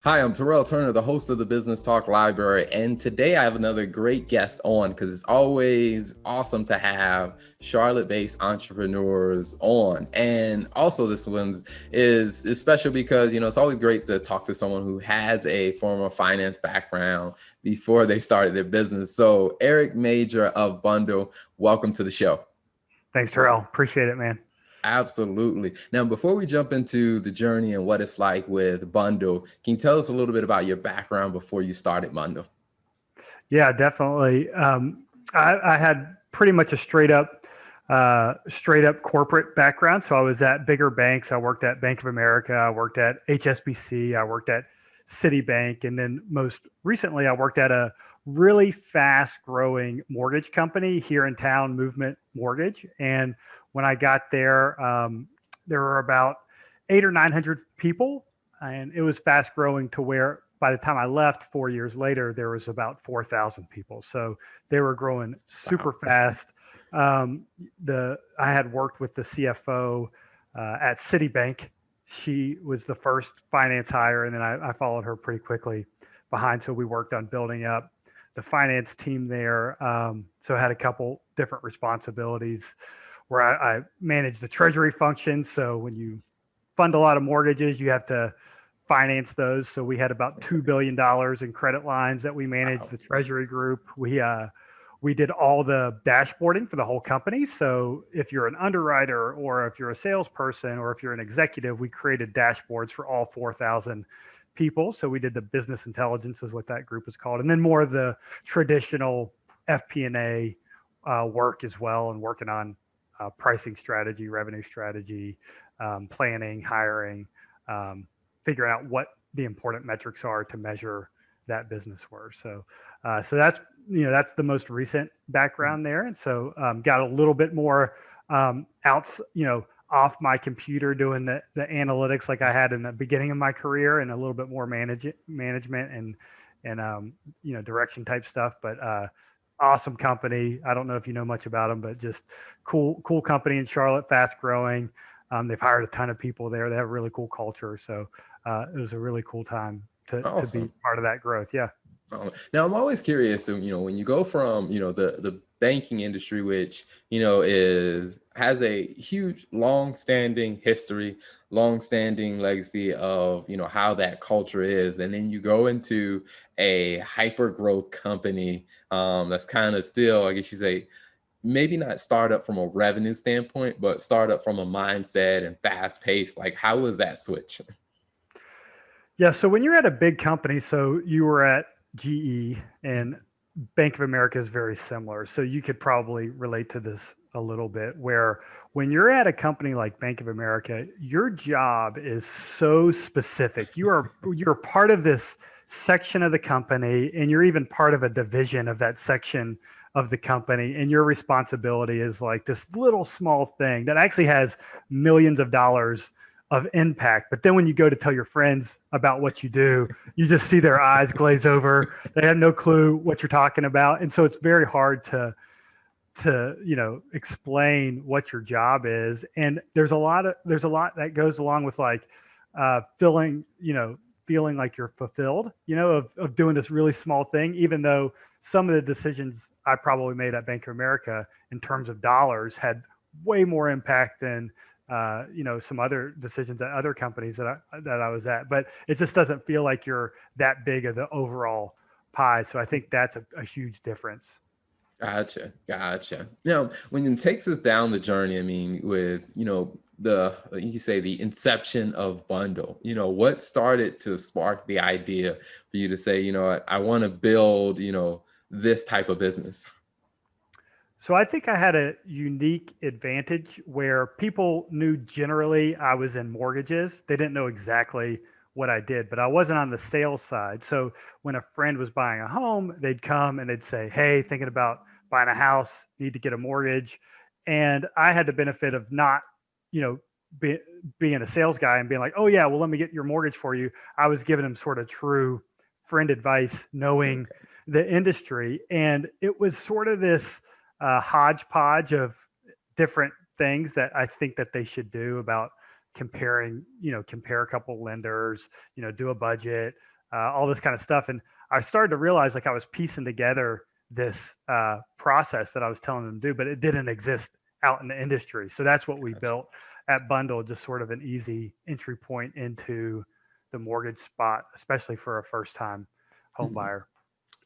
Hi, I'm Terrell Turner, the host of the Business Talk Library, and today I have another great guest on because it's always awesome to have Charlotte-based entrepreneurs on. And also, this one is special because it's always great to talk to someone who has a former finance background before they started their business. So, Eric Major of Bundle, welcome to the show. Thanks, Terrell. Appreciate it, man. Absolutely. Now, before we jump into the journey and what it's like with Bundle, can you tell us a little bit about your background before you started Bundle? Yeah, definitely. I had pretty much a straight up corporate background. So I was at bigger banks. I worked at Bank of America. I worked at HSBC. I worked at Citibank, and then most recently, I worked at a really fast growing mortgage company here in town, Movement Mortgage. And when I got there, there were about 800 or 900 people, and it was fast growing to where by the time I left 4 years later, there was about 4,000 people. So they were growing super Wow. fast. The I had worked with the CFO at Citibank. She was the first finance hire, and then I followed her pretty quickly behind. So we worked on building up the finance team there. So I had a couple different responsibilities where I managed the treasury function. So when you fund a lot of mortgages, you have to finance those. So we had about $2 billion in credit lines that we managed. Wow. The treasury group. We did all the dashboarding for the whole company. So if you're an underwriter or if you're a salesperson or if you're an executive, we created dashboards for all 4,000 people. So we did the business intelligence is what that group is called, and then more of the traditional FP&A work as well, and working on pricing strategy, revenue strategy, planning, hiring, um, figuring out what the important metrics are to measure that business were. So that's that's the most recent background there, and so got a little bit more out off my computer doing the analytics like I had in the beginning of my career, and a little bit more management and direction type stuff. But awesome company. I don't know if you know much about them, but just cool company in Charlotte, fast growing. They've hired a ton of people there. They have a really cool culture. So it was a really cool time to be Awesome. part of that growth. Yeah. Now I'm always curious, when you go from, the banking industry, which, is has a huge long-standing history, long-standing legacy of, how that culture is, and then you go into a hyper growth company that's kind of still, I guess you say, maybe not startup from a revenue standpoint, but startup from a mindset and fast pace. Like, how was that switch? Yeah. So when you're at a big company, so you were at GE, and Bank of America is very similar. So you could probably relate to this a little bit, where when you're at a company like Bank of America, your job is so specific. You're part of this section of the company, and you're even part of a division of that section of the company, and your responsibility is like this little small thing that actually has millions of dollars of impact. But then when you go to tell your friends about what you do, you just see their eyes glaze over. They have no clue what you're talking about. And so it's very hard to explain what your job is. And there's a lot that goes along with like feeling, feeling like you're fulfilled, of doing this really small thing, even though some of the decisions I probably made at Bank of America in terms of dollars had way more impact than some other decisions at other companies that I was at. But it just doesn't feel like you're that big of the overall pie. So I think that's a huge difference. Gotcha, gotcha. Now, when it takes us down the journey, I mean, with like you say, the inception of Bundle, what started to spark the idea for you to say, I want to build, this type of business. So I think I had a unique advantage where people knew generally I was in mortgages. They didn't know exactly what I did, but I wasn't on the sales side. So when a friend was buying a home, they'd come and they'd say, "Hey, thinking about buying a house, need to get a mortgage." And I had the benefit of not, you know, be, being a sales guy and being like, "Oh yeah, well let me get your mortgage for you." I was giving them sort of true friend advice, knowing Okay. the industry, and it was sort of this hodgepodge of different things that I think that they should do about compare a couple lenders, do a budget, all this kind of stuff. And I started to realize like I was piecing together this process that I was telling them to do, but it didn't exist out in the industry. So that's what we Gotcha. built at Bundle, just sort of an easy entry point into the mortgage spot, especially for a first time home Mhm. buyer.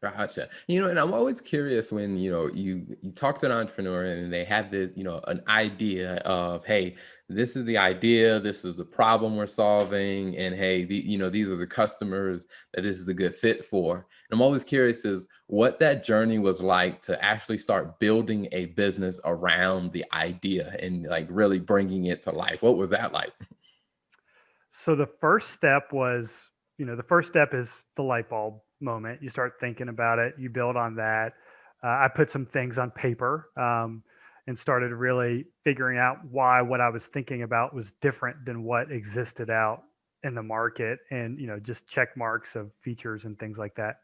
Gotcha. And I'm always curious when, you talk to an entrepreneur and they have this, an idea of, hey, this is the idea, this is the problem we're solving, and hey, these are the customers that this is a good fit for. And I'm always curious is what that journey was like to actually start building a business around the idea and like really bringing it to life. What was that like? So the first step was, the first step is the light bulb moment. You start thinking about it, you build on that. I put some things on paper and started really figuring out why what I was thinking about was different than what existed out in the market, and just check marks of features and things like that.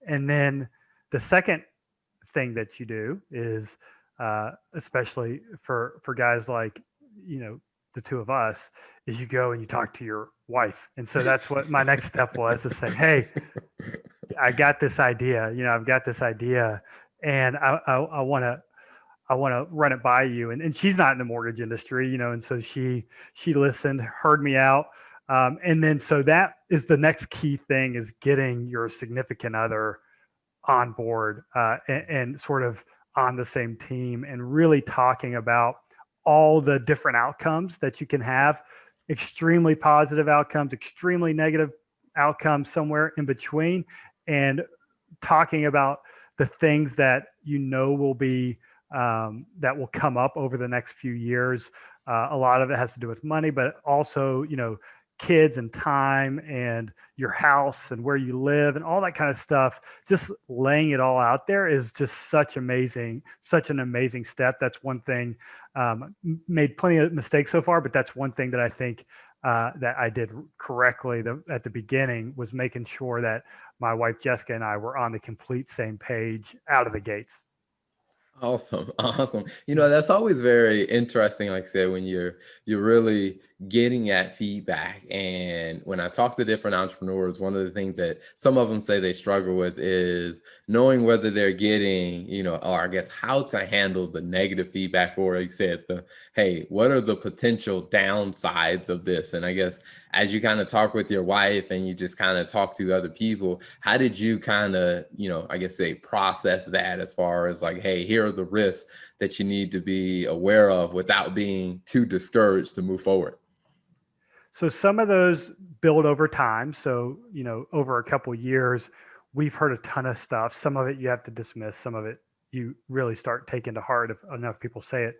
And then the second thing that you do is, especially for guys like you know the two of us, is you go and you talk to your wife. And so that's what my next step was, to say, hey, I got this idea. I've got this idea, and I want to. I want to run it by you. And she's not in the mortgage industry, and so she listened, heard me out. And then so that is the next key thing, is getting your significant other on board, and sort of on the same team, and really talking about all the different outcomes that you can have, extremely positive outcomes, extremely negative outcomes, somewhere in between, and talking about the things that will be, that will come up over the next few years. A lot of it has to do with money, but also kids and time and your house and where you live and all that kind of stuff. Just laying it all out there is just such an amazing step. That's one thing. Made plenty of mistakes so far, but that's one thing that I think that I did correctly at the beginning, was making sure that my wife Jessica and I were on the complete same page out of the gates. Awesome, awesome. That's always very interesting, like I said, when you're really getting at feedback. And when I talk to different entrepreneurs, one of the things that some of them say they struggle with is knowing whether they're getting, or I guess how to handle the negative feedback, or like I said, hey, what are the potential downsides of this? And I guess as you kind of talk with your wife and you just kind of talk to other people, how did you kind of, I guess say process that as far as like, hey, here are the risks that you need to be aware of without being too discouraged to move forward? So some of those build over time. So, over a couple years, we've heard a ton of stuff. Some of it you have to dismiss, some of it you really start taking to heart if enough people say it.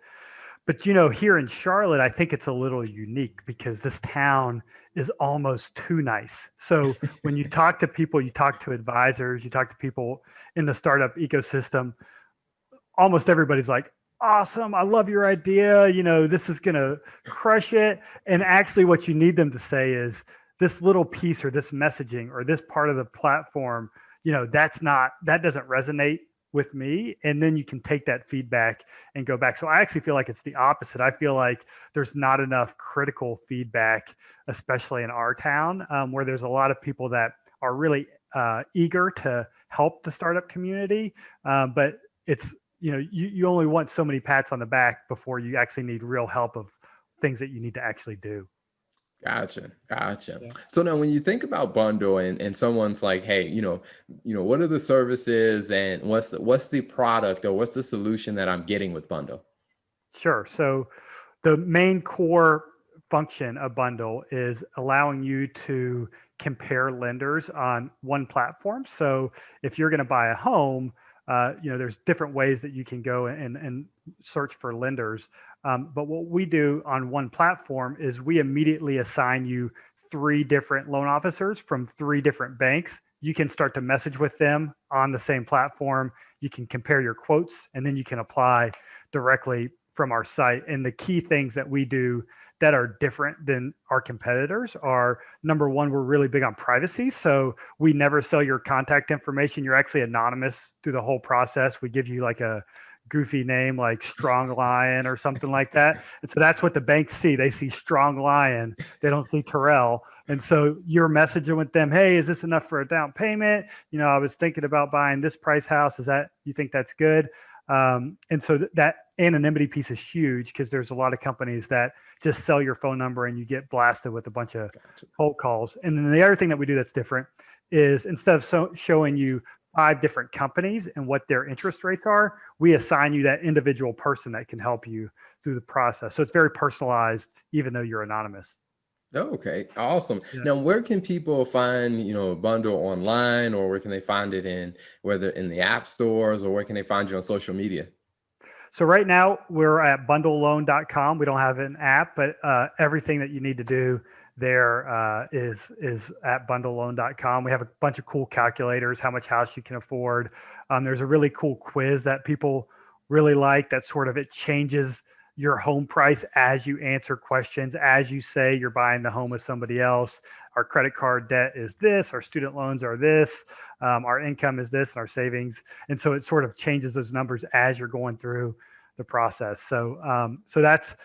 But here in Charlotte, I think it's a little unique because this town is almost too nice. So when you talk to people, you talk to advisors, you talk to people in the startup ecosystem, almost everybody's like, awesome, I love your idea, this is going to crush it. And actually what you need them to say is, this little piece or this messaging or this part of the platform, that doesn't resonate with me. And then you can take that feedback and go back. So I actually feel like it's the opposite. I feel like there's not enough critical feedback, especially in our town, where there's a lot of people that are really eager to help the startup community. But it's, you only want so many pats on the back before you actually need real help of things that you need to actually do. Gotcha, gotcha. Yeah. So now when you think about bundle and someone's like, hey, what are the services and what's the product or what's the solution that I'm getting with bundle? Sure. So the main core function of Bundle is allowing you to compare lenders on one platform. So if you're going to buy a home, there's different ways that you can go and search for lenders. But what we do on one platform is we immediately assign you three different loan officers from three different banks. You can start to message with them on the same platform. You can compare your quotes, and then you can apply directly from our site. And the key things that we do that are different than our competitors are, number one, we're really big on privacy. So we never sell your contact information. You're actually anonymous through the whole process. We give you like a goofy name like Strong Lion or something like that. And so that's what the banks see. They see Strong Lion. They don't see Terrell. And so you're messaging with them, hey, is this enough for a down payment? I was thinking about buying this price house. You think that's good? And so that anonymity piece is huge because there's a lot of companies that just sell your phone number and you get blasted with a bunch of Gotcha. cold calls. And then the other thing that we do that's different is instead of showing you 5 different companies and what their interest rates are, we assign you that individual person that can help you through the process. So it's very personalized, even though you're anonymous. Okay, awesome. Yeah. Now, where can people find, Bundle online, or where can they find it in, whether in the app stores, or where can they find you on social media? So right now we're at bundleloan.com. We don't have an app, but everything that you need to do there is at bundleloan.com. We have a bunch of cool calculators, how much house you can afford. There's a really cool quiz that people really like that sort of it changes your home price as you answer questions, as you say you're buying the home with somebody else. Our credit card debt is this, our student loans are this, our income is this, and our savings. And so it sort of changes those numbers as you're going through the process. So that's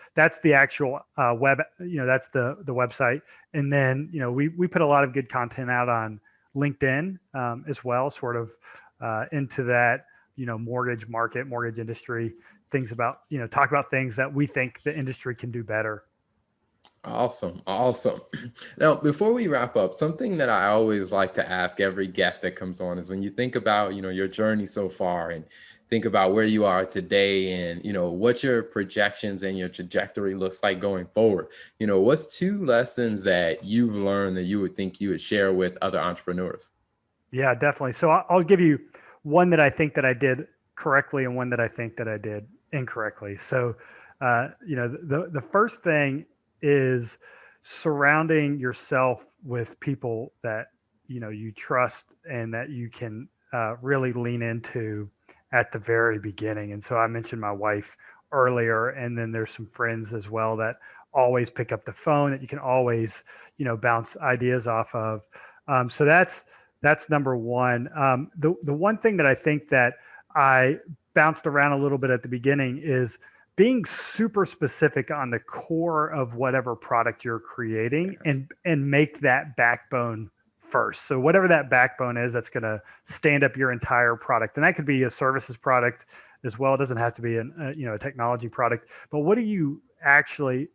the actual web. That's the website. And then we put a lot of good content out on LinkedIn as well, sort of into that mortgage market, mortgage industry, things about talk about things that we think the industry can do better. Awesome. Awesome. Now, before we wrap up, something that I always like to ask every guest that comes on is when you think about, your journey so far and think about where you are today and, what your projections and your trajectory looks like going forward. What's 2 lessons that you've learned that you would think you would share with other entrepreneurs? Yeah, definitely. So I'll give you one that I think that I did correctly and one that I think that I did incorrectly. So, the first thing is surrounding yourself with people that you trust and that you can really lean into at the very beginning. And so I mentioned my wife earlier, and then there's some friends as well that always pick up the phone that you can always bounce ideas off of. So that's number one. The one thing that I think that I bounced around a little bit at the beginning is being super specific on the core of whatever product you're creating and make that backbone first. So whatever that backbone is, that's going to stand up your entire product. And that could be a services product as well. It doesn't have to be a technology product, but what are you actually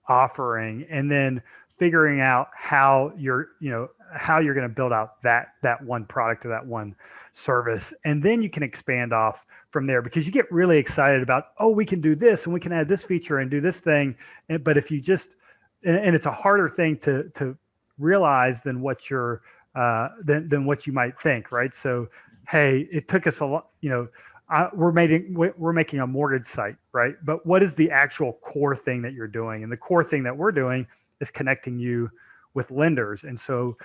offering? And then figuring out how you're going to build out that one product or that one service. And then you can expand off from there because you get really excited about, oh, we can do this and we can add this feature and do this thing. But if you just, and it's a harder thing to realize than what than what you might think, right? So, hey, it took us a lot, we're making a mortgage site, right? But what is the actual core thing that you're doing? And the core thing that we're doing is connecting you with lenders. And so,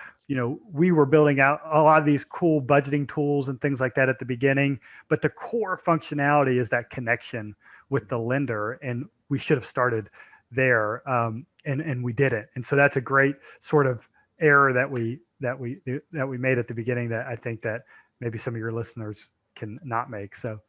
we were building out a lot of these cool budgeting tools and things like that at the beginning, but the core functionality is that connection with the lender. And we should have started there. And we didn't. And so that's a great sort of error that we made at the beginning that I think that maybe some of your listeners can not make. So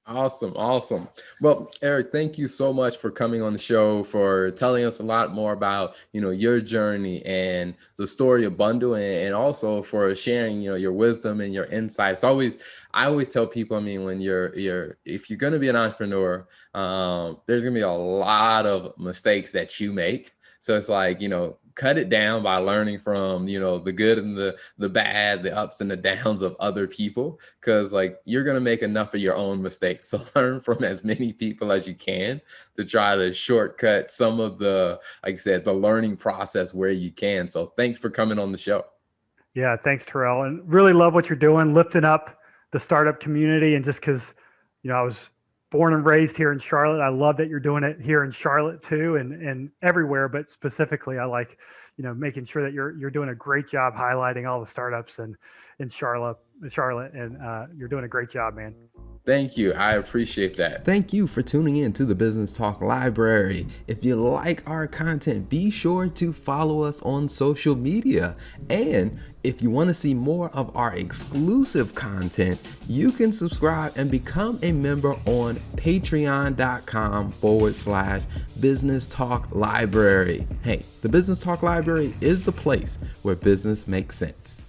Awesome. Awesome. Well, Eric, thank you so much for coming on the show, for telling us a lot more about, your journey and the story of Bundle, and also for sharing, your wisdom and your insights. I always tell people, when if you're going to be an entrepreneur, there's going to be a lot of mistakes that you make. So it's like, cut it down by learning from, the good and the bad, the ups and the downs of other people, because like you're going to make enough of your own mistakes. So learn from as many people as you can to try to shortcut some of the, like I said, the learning process where you can. So thanks for coming on the show. yeah, thanks, Terrell. And really love what you're doing, lifting up the startup community. And just because, I was born and raised here in Charlotte. I love that you're doing it here in Charlotte too, and everywhere. But specifically, I like, making sure that you're doing a great job highlighting all the startups and in Charlotte, and you're doing a great job, man. Thank you. I appreciate that. Thank you for tuning in to the Business Talk Library. If you like our content, be sure to follow us on social media. And if you want to see more of our exclusive content, you can subscribe and become a member on patreon.com/Business Talk Library. Hey, the Business Talk Library is the place where business makes sense.